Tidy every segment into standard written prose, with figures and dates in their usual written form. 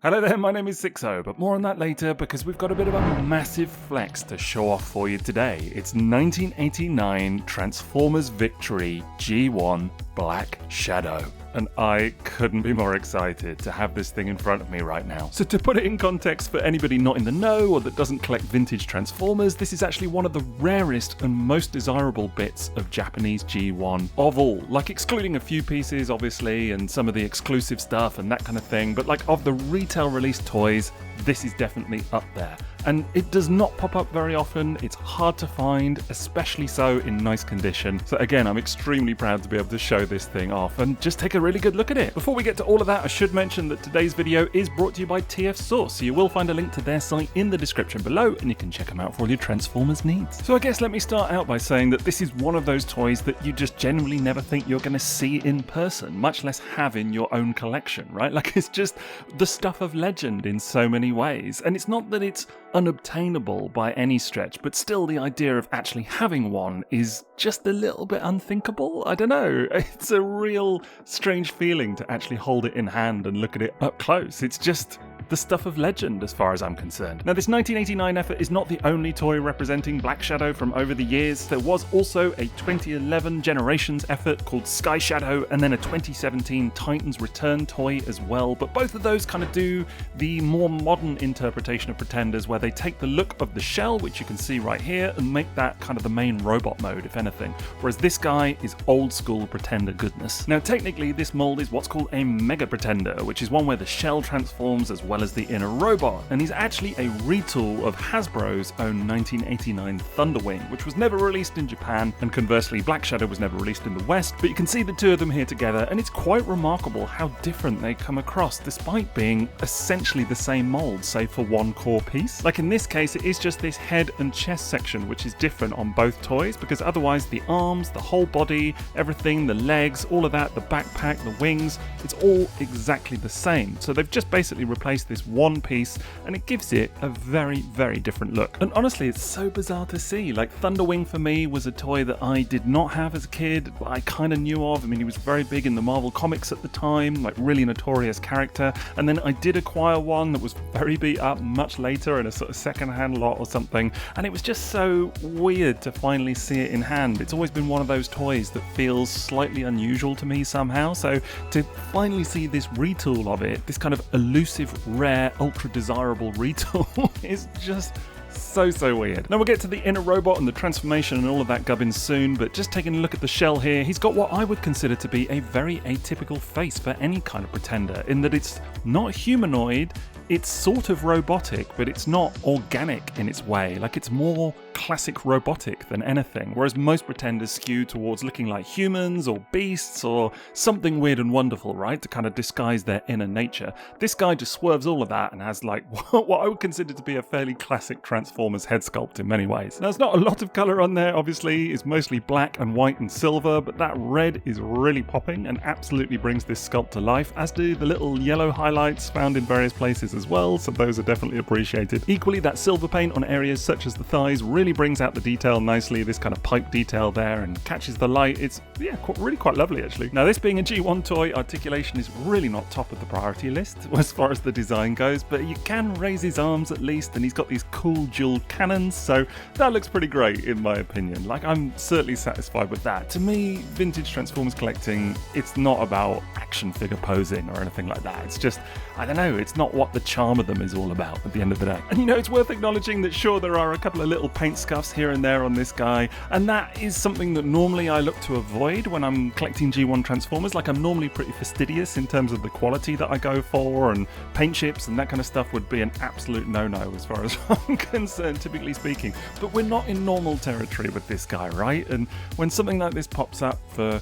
Hello there, my name is Sixo, but more on that later because we've got a bit of a massive flex to show off for you today. It's 1989 Transformers Victory G1 Black Shadow. And I couldn't be more excited to have this thing in front of me right now. So to put it in context for anybody not in the know or that doesn't collect vintage Transformers, this is actually one of the rarest and most desirable bits of Japanese G1 of all. Like excluding a few pieces obviously and some of the exclusive stuff and that kind of thing, but like of the retail released toys, this is definitely up there. And it does not pop up very often, it's hard to find, especially so in nice condition. So again, I'm extremely proud to be able to show this thing off and just take a really good look at it. Before we get to all of that, I should mention that today's video is brought to you by TF Source, so you will find a link to their site in the description below and you can check them out for all your Transformers needs. So I guess let me start out by saying that this is one of those toys that you just genuinely never think you're going to see in person, much less have in your own collection, right? Like it's just the stuff of legend in so many ways. And it's not that it's unobtainable by any stretch, but still the idea of actually having one is just a little bit unthinkable. I don't know, it's a real strange feeling to actually hold it in hand and look at it up close. It's just the stuff of legend as far as I'm concerned. Now this 1989 effort is not the only toy representing Black Shadow from over the years. There was also a 2011 Generations effort called Sky Shadow and then a 2017 Titans Return toy as well, but both of those kind of do the more modern interpretation of Pretenders where they take the look of the shell, which you can see right here, and make that kind of the main robot mode if anything, whereas this guy is old school Pretender goodness. Now technically this mold is what's called a Mega Pretender, which is one where the shell transforms as well as the inner robot, and he's actually a retool of Hasbro's own 1989 Thunderwing, which was never released in Japan, and conversely Black Shadow was never released in the West, but you can see the two of them here together and it's quite remarkable how different they come across despite being essentially the same mold save for one core piece. Like in this case it is just this head and chest section which is different on both toys, because otherwise the arms, the whole body, everything, the legs, all of that, the backpack, the wings, it's all exactly the same. So they've just basically replaced this one piece and it gives it a very, very different look. And honestly, it's so bizarre to see. Like Thunderwing for me was a toy that I did not have as a kid, but I kind of knew of. I mean, he was very big in the Marvel comics at the time, like really notorious character. And then I did acquire one that was very beat up much later in a sort of second-hand lot or something. And it was just so weird to finally see it in hand. It's always been one of those toys that feels slightly unusual to me somehow. So to finally see this retool of it, this kind of elusive, rare, ultra desirable retool is just so weird. Now we'll get to the inner robot and the transformation and all of that gubbins soon, but just taking a look at the shell here, he's got what I would consider to be a very atypical face for any kind of Pretender, in that it's not humanoid, it's sort of robotic, but it's not organic in its way. Like it's more classic robotic than anything, whereas most Pretenders skew towards looking like humans or beasts or something weird and wonderful, right, to kind of disguise their inner nature. This guy just swerves all of that and has like what I would consider to be a fairly classic Transformers head sculpt in many ways. Now there's not a lot of colour on there, obviously, it's mostly black and white and silver, but that red is really popping and absolutely brings this sculpt to life, as do the little yellow highlights found in various places as well, so those are definitely appreciated. Equally, that silver paint on areas such as the thighs really brings out the detail nicely, this kind of pipe detail there, and catches the light. It's really quite lovely actually. Now this being a G1 toy, articulation is really not top of the priority list as far as the design goes, but you can raise his arms at least, and he's got these cool dual cannons, so that looks pretty great in my opinion. Like I'm certainly satisfied with that. To me, vintage Transformers collecting, it's not about action figure posing or anything like that. It's just, I don't know, it's not what the charm of them is all about at the end of the day. And you know, it's worth acknowledging that sure, there are a couple of little paint scuffs here and there on this guy, and that is something that normally I look to avoid when I'm collecting G1 Transformers. Like I'm normally pretty fastidious in terms of the quality that I go for, and paint chips and that kind of stuff would be an absolute no-no as far as I'm concerned, typically speaking. But we're not in normal territory with this guy, right? And when something like this pops up for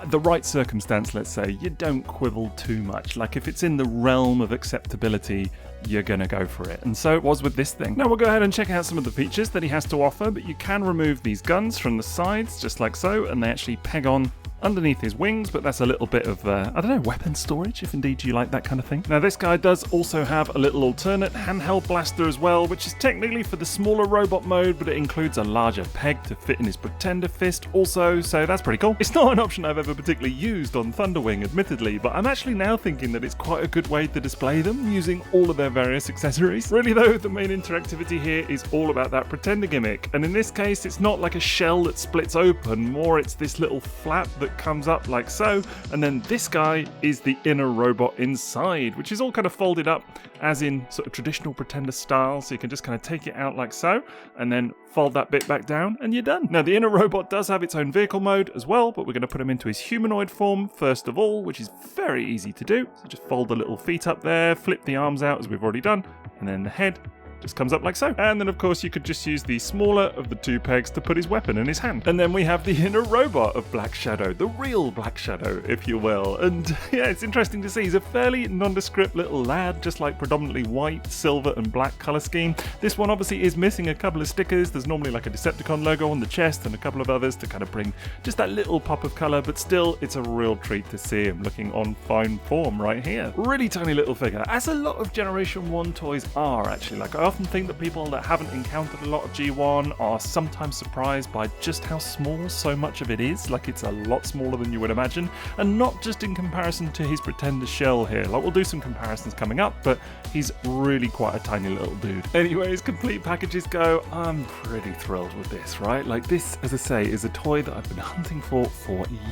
the right circumstance, let's say, you don't quibble too much. Like if it's in the realm of acceptability, you're gonna go for it. And so it was with this thing. Now we'll go ahead and check out some of the features that he has to offer, but you can remove these guns from the sides, just like so, and they actually peg on underneath his wings, but that's a little bit of, I don't know, weapon storage, if indeed you like that kind of thing. Now this guy does also have a little alternate handheld blaster as well, which is technically for the smaller robot mode, but it includes a larger peg to fit in his Pretender fist also, so that's pretty cool. It's not an option I've ever particularly used on Thunderwing, admittedly, but I'm actually now thinking that it's quite a good way to display them using all of their various accessories. Really though, the main interactivity here is all about that Pretender gimmick, and in this case it's not like a shell that splits open, more it's this little flap that comes up like so, and then this guy is the inner robot inside, which is all kind of folded up as in sort of traditional Pretender style, so you can just kind of take it out like so, and then fold that bit back down, and you're done. Now the inner robot does have its own vehicle mode as well, but we're going to put him into his humanoid form first of all, which is very easy to do. So just fold the little feet up there, flip the arms out as we've already done, and then the head just comes up like so. And then of course you could just use the smaller of the two pegs to put his weapon in his hand. And then we have the inner robot of Black Shadow, the real Black Shadow, if you will. And yeah, it's interesting to see. He's a fairly nondescript little lad, just like predominantly white, silver and black color scheme. This one obviously is missing a couple of stickers. There's normally like a Decepticon logo on the chest and a couple of others to kind of bring just that little pop of color, but still it's a real treat to see him looking on fine form right here. Really tiny little figure, as a lot of Generation 1 toys are actually. Like I often think that people that haven't encountered a lot of G1 are sometimes surprised by just how small so much of it is. Like it's a lot smaller than you would imagine, and not just in comparison to his Pretender shell here. Like we'll do some comparisons coming up, but he's really quite a tiny little dude. Anyway, as complete packages go, I'm pretty thrilled with this, right? Like this, as I say, is a toy that I've been hunting for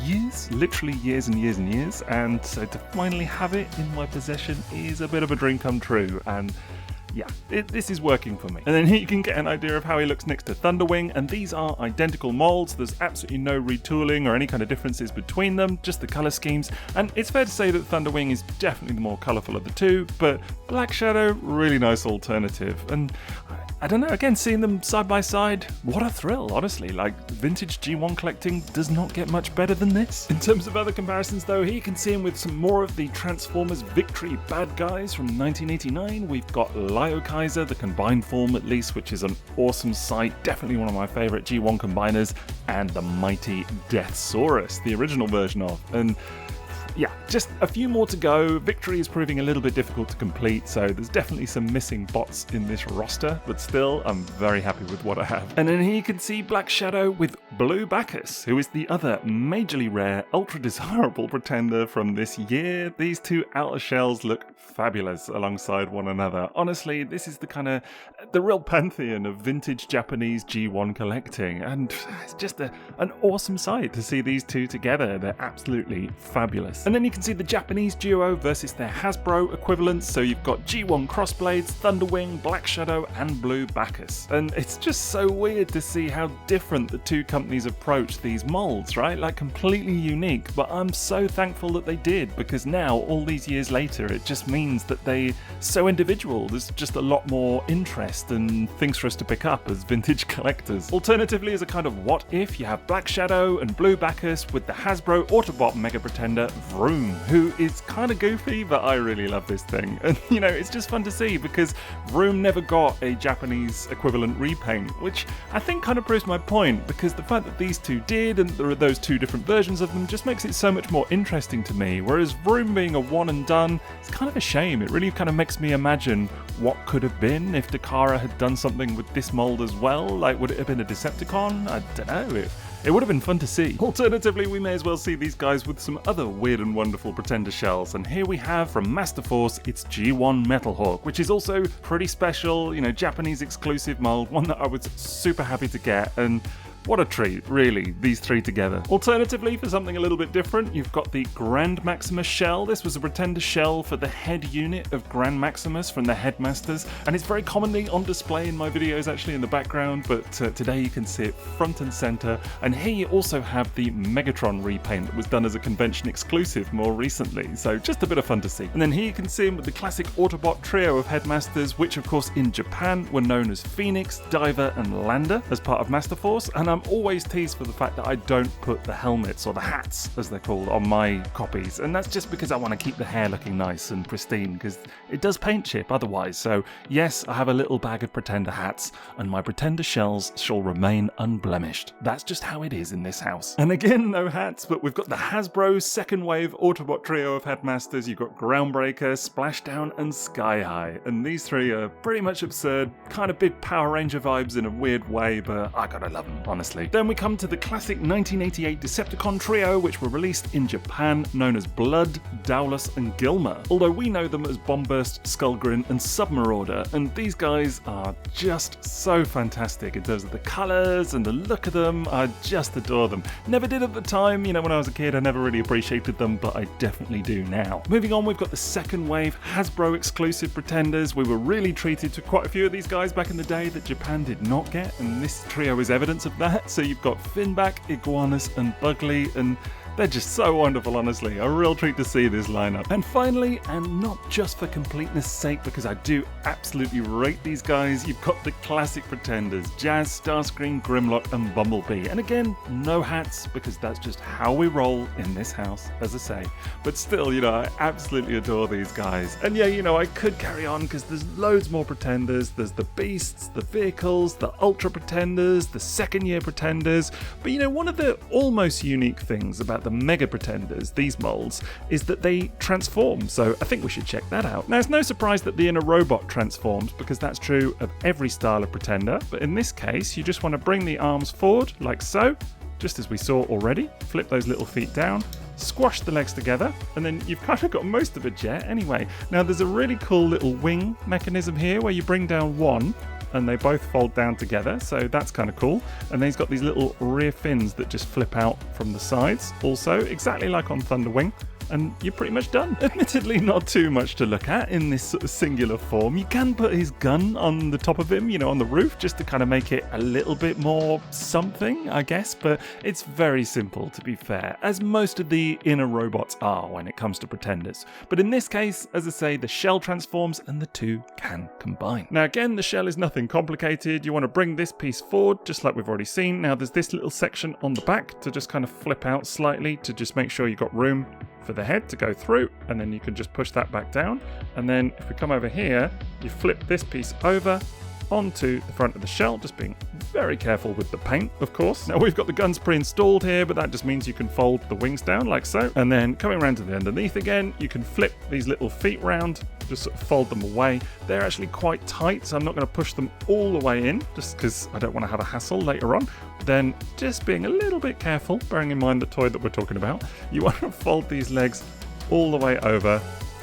years, literally years and years and years, and so to finally have it in my possession is a bit of a dream come true, and yeah, this is working for me. And then here you can get an idea of how he looks next to Thunderwing, and these are identical molds. There's absolutely no retooling or any kind of differences between them, just the color schemes. And it's fair to say that Thunderwing is definitely the more colorful of the two, but Black Shadow, really nice alternative. And I don't know, again, seeing them side by side, what a thrill, honestly. Like, vintage G1 collecting does not get much better than this. In terms of other comparisons though, here you can see him with some more of the Transformers Victory bad guys from 1989. We've got Lio Kaiser, the combined form at least, which is an awesome sight, definitely one of my favourite G1 combiners, and the mighty Deathsaurus, the original version of. And yeah, just a few more to go. Victory is proving a little bit difficult to complete, so there's definitely some missing bots in this roster, but still, I'm very happy with what I have. And then here you can see Black Shadow with Blue Bacchus, who is the other majorly rare, ultra desirable Pretender from this year. These two outer shells look fabulous alongside one another. Honestly, this is the real pantheon of vintage Japanese G1 collecting, and it's just an awesome sight to see these two together. They're absolutely fabulous. And then you can see the Japanese duo versus their Hasbro equivalents. So you've got G1 Crossblades, Thunderwing, Black Shadow, and Blue Bacchus. And it's just so weird to see how different the two companies approach these molds, right? Like completely unique, but I'm so thankful that they did, because now, all these years later, it just means that they're so individual. There's just a lot more interest and things for us to pick up as vintage collectors. Alternatively, as a kind of what if, you have Black Shadow and Blue Bacchus with the Hasbro Autobot Mega Pretender Vroom, who is kind of goofy, but I really love this thing. And you know, it's just fun to see because Vroom never got a Japanese equivalent repaint, which I think kind of proves my point, because the fact that these two did, and there are those two different versions of them, just makes it so much more interesting to me. Whereas Vroom being a one and done, it's kind of a shame. It really kind of makes me imagine what could have been if Takara had done something with this mold as well. Like, would it have been a Decepticon? I don't know. It would have been fun to see. Alternatively, we may as well see these guys with some other weird and wonderful Pretender shells, and here we have from Master Force its G1 Metal Hawk, which is also pretty special, you know, Japanese exclusive mold, one that I was super happy to get, and what a treat, really, these three together. Alternatively, for something a little bit different, you've got the Grand Maximus shell. This was a Pretender shell for the head unit of Grand Maximus from the Headmasters, and it's very commonly on display in my videos actually in the background, but today you can see it front and center. And here you also have the Megatron repaint that was done as a convention exclusive more recently, so just a bit of fun to see. And then here you can see him with the classic Autobot trio of Headmasters, which of course in Japan were known as Phoenix, Diver and Lander as part of Master Force, and I'm always teased for the fact that I don't put the helmets, or the hats as they're called, on my copies, and that's just because I want to keep the hair looking nice and pristine, because it does paint chip otherwise. So yes, I have a little bag of Pretender hats, and my Pretender shells shall remain unblemished. That's just how it is in this house. And again, no hats, but we've got the Hasbro second wave Autobot trio of headmasters. You've got Groundbreaker, Splashdown, and Sky High, and these three are pretty much absurd, kind of big Power Ranger vibes in a weird way, but I gotta love them, honestly. Then we come to the classic 1988 Decepticon trio, which were released in Japan, known as Blood, Dowless, and Gilmer, although we know them as Bombburst, Skullgrin, and Submarauder, and these guys are just so fantastic in terms of the colours and the look of them. I just adore them. Never did at the time, you know, when I was a kid I never really appreciated them, but I definitely do now. Moving on, we've got the second wave Hasbro exclusive Pretenders. We were really treated to quite a few of these guys back in the day that Japan did not get, and this trio is evidence of that. So you've got Finback, Iguanus, and Bugley, and they're just so wonderful, honestly. A real treat to see this lineup. And finally, and not just for completeness sake, because I do absolutely rate these guys, you've got the classic Pretenders, Jazz, Starscream, Grimlock, and Bumblebee. And again, no hats, because that's just how we roll in this house, as I say. But still, you know, I absolutely adore these guys. And yeah, you know, I could carry on, because there's loads more Pretenders. There's the Beasts, the Vehicles, the Ultra Pretenders, the second year Pretenders. But you know, one of the almost unique things about the Mega Pretenders, these molds, is that they transform, so I think we should check that out. Now, it's no surprise that the inner robot transforms, because that's true of every style of Pretender, but in this case you just want to bring the arms forward like so, just as we saw already, flip those little feet down, squash the legs together, and then you've kind of got most of a jet anyway. Now there's a really cool little wing mechanism here where you bring down one and they both fold down together, so that's kind of cool. And then he's got these little rear fins that just flip out from the sides, also exactly like on Thunderwing, and you're pretty much done. Admittedly, not too much to look at in this sort of singular form. You can put his gun on the top of him, you know, on the roof, just to kind of make it a little bit more something, I guess, but it's very simple, to be fair, as most of the inner robots are when it comes to Pretenders. But in this case, as I say, the shell transforms and the two can combine. Now again, the shell is nothing complicated. You want to bring this piece forward, just like we've already seen. Now there's this little section on the back to just kind of flip out slightly to just make sure you've got room for the head to go through, and then you can just push that back down. And then if we come over here, you flip this piece over onto the front of the shell, just being very careful with the paint, of course. Now we've got the guns pre-installed here, but that just means you can fold the wings down like so, and then coming around to the underneath again, you can flip these little feet round, just sort of fold them away. They're actually quite tight, so I'm not going to push them all the way in, just because I don't want to have a hassle later on. Then just being a little bit careful, bearing in mind the toy that we're talking about, you want to fold these legs all the way over.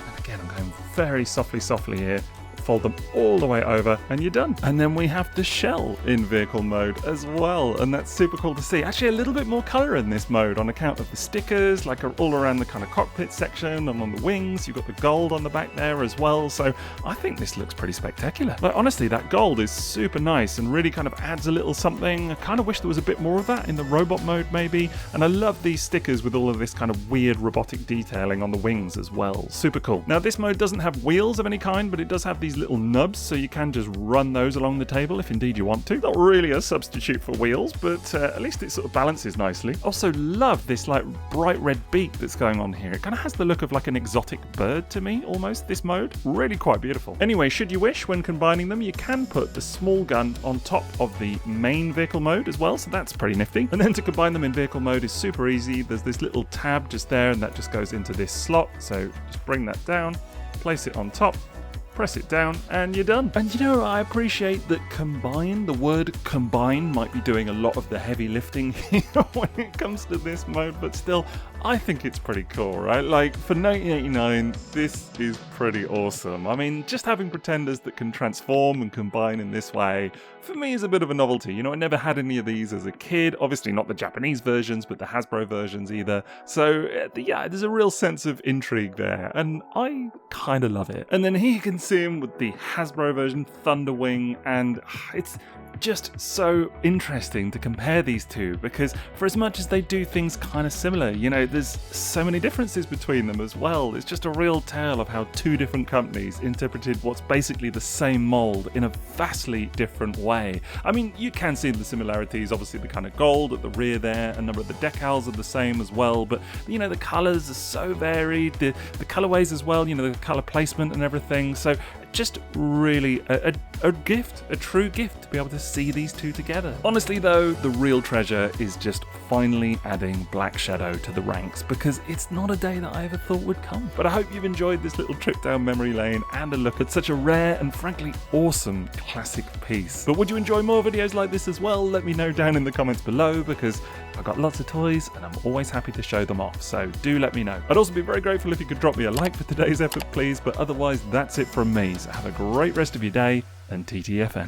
And again, I'm going very softly here. Fold them all the way over and you're done. And then we have the shell in vehicle mode as well, and that's super cool to see. Actually a little bit more colour in this mode on account of the stickers, like all around the kind of cockpit section and on the wings. You've got the gold on the back there as well, so I think this looks pretty spectacular. Like honestly, that gold is super nice and really kind of adds a little something. I kind of wish there was a bit more of that in the robot mode maybe, and I love these stickers with all of this kind of weird robotic detailing on the wings as well. Super cool. Now this mode doesn't have wheels of any kind, but it does have these little nubs, so you can just run those along the table if indeed you want to. Not really a substitute for wheels, but at least it sort of balances nicely. Also love this like bright red beak that's going on here. It kind of has the look of like an exotic bird to me, almost, this mode. Really quite beautiful. Anyway, should you wish, when combining them, you can put the small gun on top of the main vehicle mode as well, so that's pretty nifty. And then to combine them in vehicle mode is super easy. There's this little tab just there, and that just goes into this slot, so just bring that down, place it on top, press it down, and you're done. And you know, I appreciate that combine, the word combine, might be doing a lot of the heavy lifting here when it comes to this mode, but still, I think it's pretty cool, right? Like, for 1989, this is pretty awesome. I mean, just having Pretenders that can transform and combine in this way, for me, is a bit of a novelty. You know, I never had any of these as a kid. Obviously not the Japanese versions, but the Hasbro versions either. So, yeah, there's a real sense of intrigue there, and I kind of love it. And then here you can see him with the Hasbro version, Thunderwing, and just so interesting to compare these two, because for as much as they do things kind of similar, you know, there's so many differences between them as well. It's just a real tale of how two different companies interpreted what's basically the same mold in a vastly different way. I mean, you can see the similarities, obviously the kind of gold at the rear there, a number of the decals are the same as well, but you know, the colours are so varied, the colourways as well, you know, the colour placement and everything. So just really a gift, a true gift to be able to see these two together. Honestly though, the real treasure is just finally adding Black Shadow to the ranks, because it's not a day that I ever thought would come. But I hope you've enjoyed this little trip down memory lane and a look at such a rare and frankly awesome classic piece. But would you enjoy more videos like this as well? Let me know down in the comments below, because I've got lots of toys and I'm always happy to show them off, so do let me know. I'd also be very grateful if you could drop me a like for today's effort, please, but otherwise that's it from me. So have a great rest of your day, and TTFN.